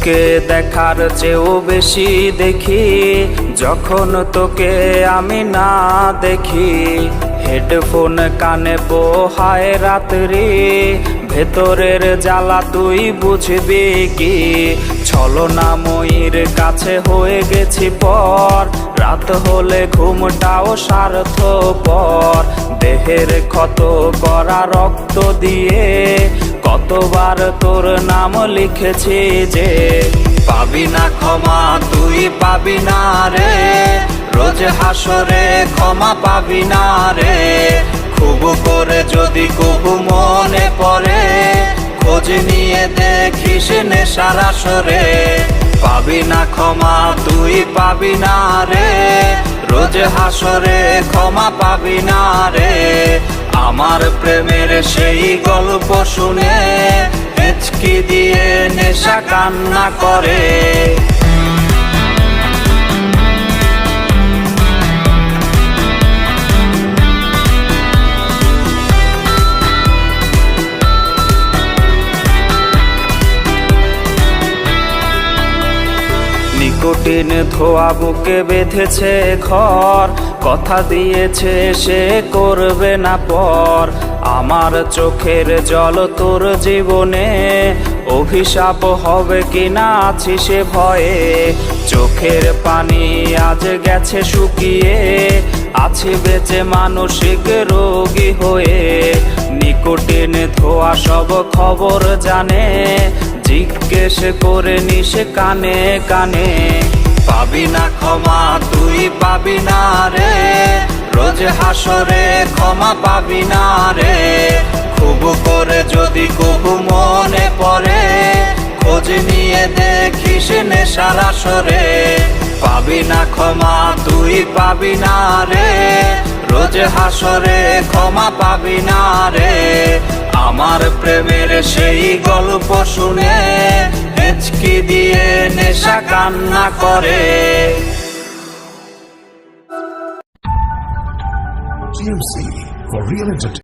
চোখে দেখার চেয়েও বেশি দেখি যখন তোকে আমি না দেখি। হেডফোন কানে পোহায় রাত্রি, ভেতরের জ্বালা তুই বুঝবি কি। ছলনাময়ীর কাছে হয়ে গেছি পর, রাত হলে ঘুমটাও স্বার্থপর। দেহের ক্ষত করা রক্ত দিয়ে কতবার তোর নাম লিখেছি যে, পাবি না ক্ষমা তুই পাবি না রে, রোজ হাসরে ক্ষমা পাবি না রে। খুব করে যদি কবু মনে পড়ে, খোঁজ নিয়ে দেখিস নেশার আসরে। পাবি না ক্ষমা তুই পাবি না রে, রোজ হাসরে ক্ষমা পাবি না রে। আমার প্রেমের সেই গল্প শুনে হেঁচকি দিয়ে নেশা কান্না করে। নিকোটিন ধোয়া বুকে বেঁধেছে ঘর, কথা দিয়েছে সে করবে না পর। আমার চোখের জল তোর জীবনে অভিশাপ হবে কিনা আছি সে ভয়ে। চোখের পানি আজ গেছে শুকিয়ে, আছি বেঁচে মানসিক রোগী হয়ে। নিকোটিন ধোয়া সব খবর জানে, জিজ্ঞেস করে নিস কানে কানে। পাবি না ক্ষমা তুই পাবি না রে, রোজ হাসরে ক্ষমা পাবি না রে। খুব করে যদি কবু মনে পড়ে, খোঁজ নিয়ে দেখিস নেশার আসরে। পাবি না ক্ষমা তুই পাবি না রে, রোজ হাসরে ক্ষমা পাবি না রে। আমার প্রেমের সেই গল্প শুনে হেঁচকি দিয়ে নেশা কান্না করে। TMC for real entertainment.